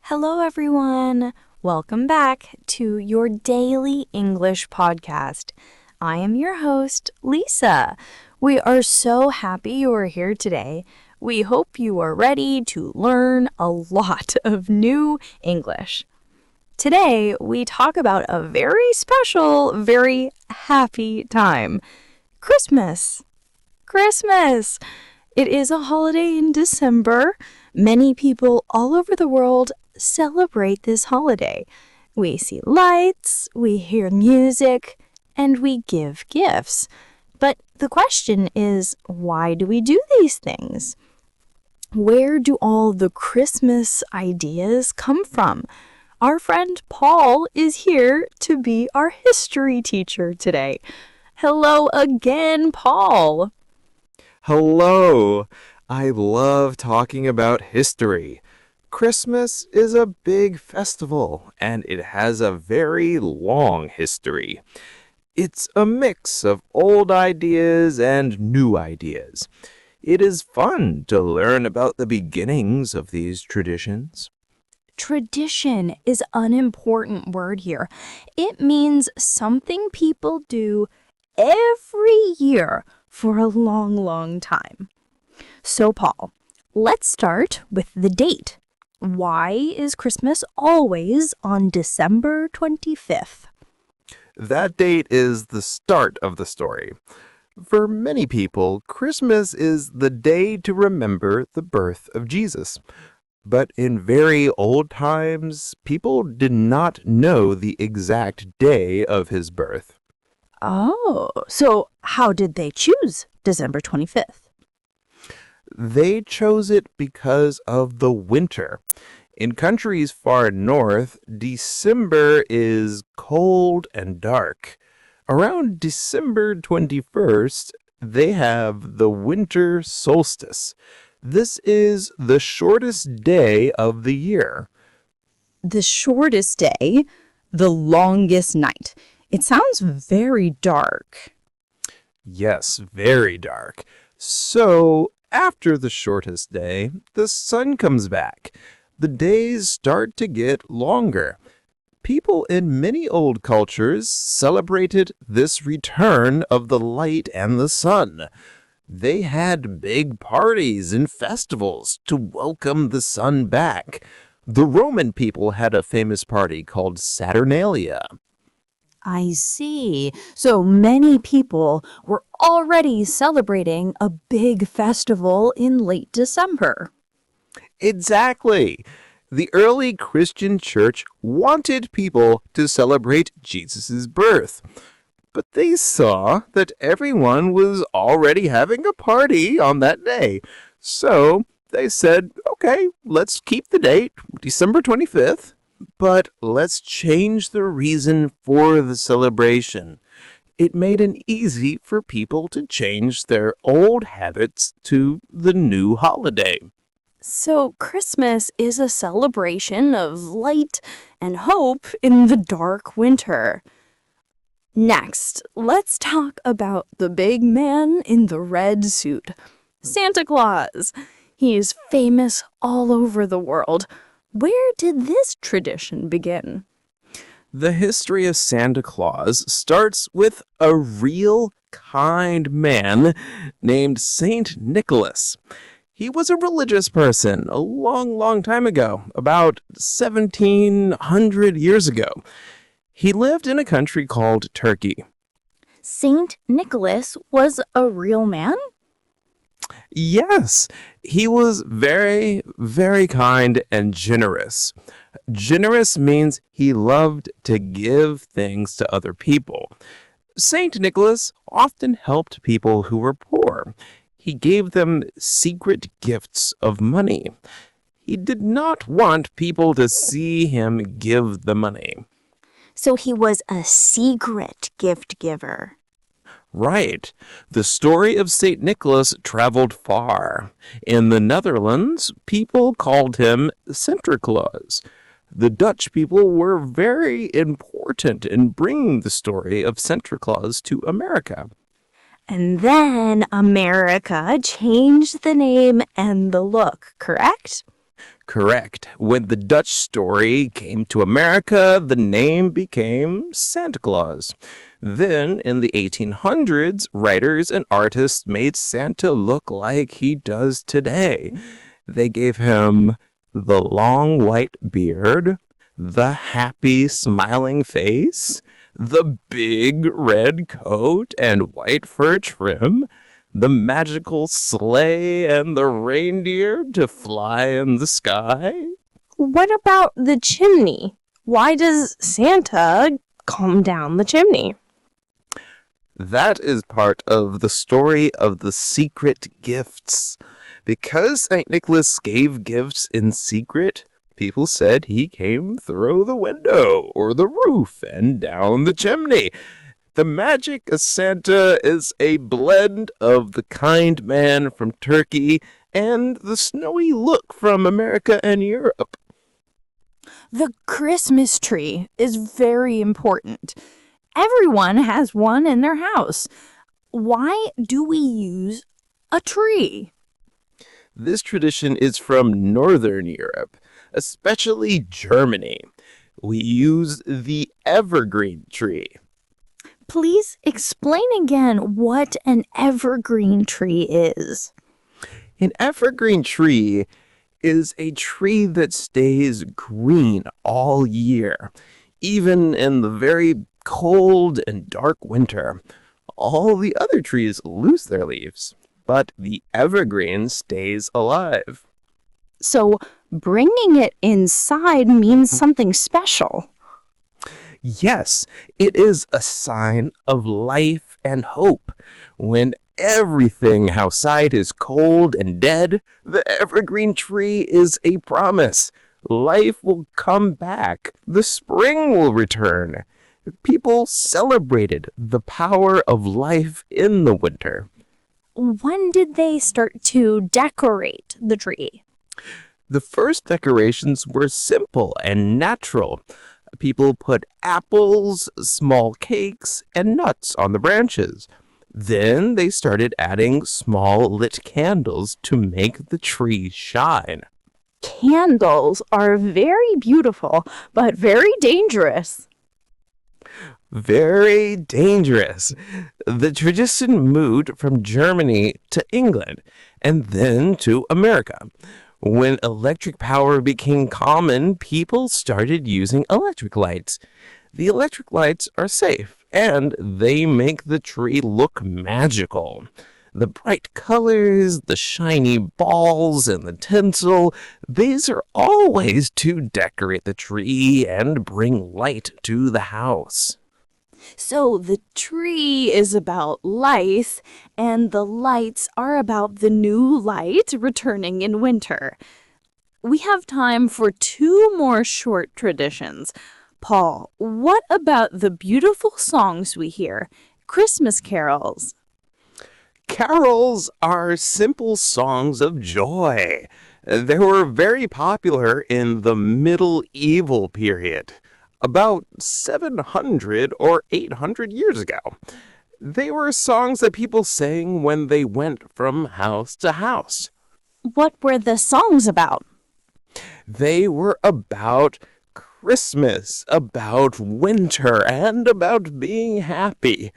Hello, everyone. Welcome back to your daily English podcast. I am your host, Lisa. We are so happy you are here today. We hope you are ready to learn a lot of new English. Today, we talk about a very special, very happy time. Christmas. Christmas. It is a holiday in December. Many people all over the world celebrate this holiday. We see lights, we hear music, and we give gifts. But the question is, why do we do these things? Where do all the Christmas ideas come from? Our friend Paul is here to be our history teacher today. Hello again, Paul. Hello! I love talking about history. Christmas is a big festival, and it has a very long history. It's a mix of old ideas and new ideas. It is fun to learn about the beginnings of these traditions. Tradition is an important word here. It means something people do every year for a long, long time. So, Paul, let's start with the date. Why is Christmas always on December 25th? That date is the start of the story. For many people, Christmas is the day to remember the birth of Jesus. But in very old times, people did not know the exact day of his birth. Oh, so how did they choose December 25th? They chose it because of the winter. In countries far north, December is cold and dark. Around December 21st, they have the winter solstice. This is the shortest day of the year. The shortest day, the longest night. It sounds very dark. Yes, very dark. So, after the shortest day, the sun comes back. The days start to get longer. People in many old cultures celebrated this return of the light and the sun. They had big parties and festivals to welcome the sun back. The Roman people had a famous party called Saturnalia. I see. So many people were already celebrating a big festival in late December. Exactly. The early Christian church wanted people to celebrate Jesus' birth. But they saw that everyone was already having a party on that day. So they said, okay, let's keep the date, December 25th, but let's change the reason for the celebration. It made it easy for people to change their old habits to the new holiday. So Christmas is a celebration of light and hope in the dark winter. Next, let's talk about the big man in the red suit, Santa Claus. He is famous all over the world. Where did this tradition begin? The history of Santa Claus starts with a real kind man named Saint Nicholas. He was a religious person a long, long time ago, about 1700 years ago. He lived in a country called Turkey. Saint Nicholas was a real man? Yes, he was very, very kind and generous. Generous means he loved to give things to other people. Saint Nicholas often helped people who were poor. He gave them secret gifts of money. He did not want people to see him give the money. So he was a secret gift giver. Right. The story of St. Nicholas traveled far. In the Netherlands, people called him Sinterklaas. The Dutch people were very important in bringing the story of Sinterklaas to America. And then America changed the name and the look, correct? Correct. When the Dutch story came to America, the name became Santa Claus. Then, in the 1800s, writers and artists made Santa look like he does today. They gave him the long white beard, the happy smiling face, the big red coat and white fur trim, the magical sleigh and the reindeer to fly in the sky. What about the chimney? Why does Santa come down the chimney? That is part of the story of the secret gifts. Because St. Nicholas gave gifts in secret, people said he came through the window or the roof and down the chimney. The magic of Santa is a blend of the kind man from Turkey and the snowy look from America and Europe. The Christmas tree is very important. Everyone has one in their house. Why do we use a tree? This tradition is from Northern Europe, especially Germany. We use the evergreen tree. Please explain again what an evergreen tree is. An evergreen tree is a tree that stays green all year, even in the very cold and dark winter. All the other trees lose their leaves, but the evergreen stays alive. So bringing it inside means something special. Yes, it is a sign of life and hope. When everything outside is cold and dead, the evergreen tree is a promise. Life will come back. The spring will return. People celebrated the power of life in the winter. When did they start to decorate the tree? The first decorations were simple and natural. People put apples, small cakes, and nuts on the branches. Then they started adding small lit candles to make the tree shine. Candles are very beautiful, but very dangerous. Very dangerous. The tradition moved from Germany to England and then to America. When electric power became common, people started using electric lights. The electric lights are safe, and they make the tree look magical. The bright colors, the shiny balls, and the tinsel, these are all ways to decorate the tree and bring light to the house. So the tree is about life, and the lights are about the new light returning in winter. We have time for 2 more short traditions. Paul, what about the beautiful songs we hear? Christmas carols. Carols are simple songs of joy. They were very popular in the medieval period, about 700 or 800 years ago. They were songs that people sang when they went from house to house. What were the songs about? They were about Christmas, about winter, and about being happy.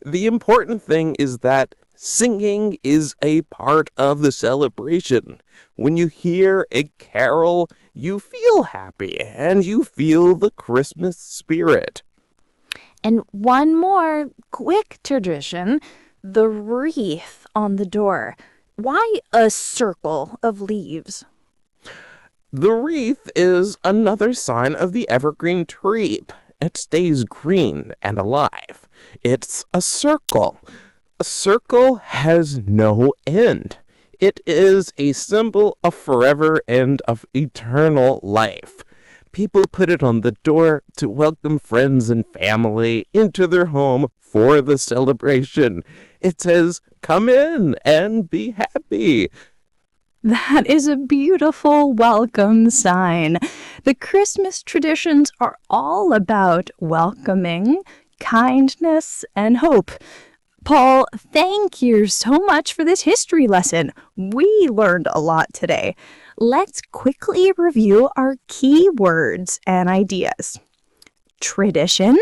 The important thing is that singing is a part of the celebration. When you hear a carol, you feel happy and you feel the Christmas spirit. And one more quick tradition, the wreath on the door. Why a circle of leaves? The wreath is another sign of the evergreen tree. It stays green and alive. It's a circle. A circle has no end. It is a symbol of forever and of eternal life. People put it on the door to welcome friends and family into their home for the celebration. It says, "Come in and be happy." That is a beautiful welcome sign. The Christmas traditions are all about welcoming, kindness, and hope. Paul, thank you so much for this history lesson. We learned a lot today. Let's quickly review our key words and ideas. Tradition,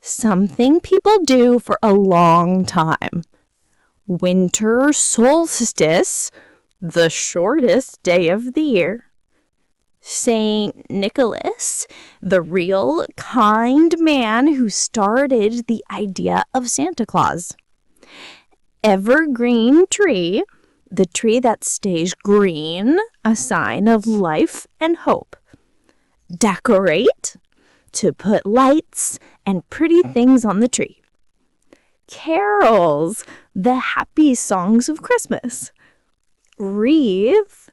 something people do for a long time. Winter solstice, the shortest day of the year. Saint Nicholas, the real kind man who started the idea of Santa Claus. Evergreen tree, the tree that stays green, a sign of life and hope. Decorate, to put lights and pretty things on the tree. Carols, the happy songs of Christmas. Wreath,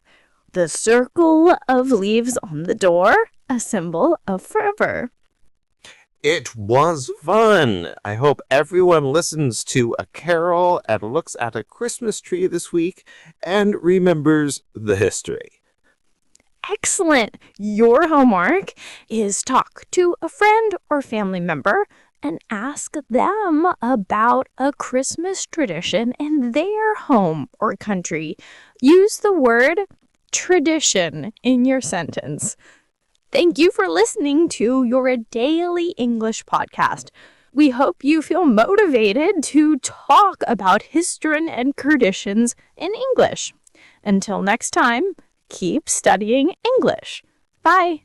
the circle of leaves on the door, a symbol of fervor. It was fun. I hope everyone listens to a carol and looks at a Christmas tree this week and remembers the history. Excellent! Your homework is talk to a friend or family member and ask them about a Christmas tradition in their home or country. Use the word tradition in your sentence. Thank you for listening to your daily English podcast. We hope you feel motivated to talk about history and traditions in English. Until next time, keep studying English. Bye.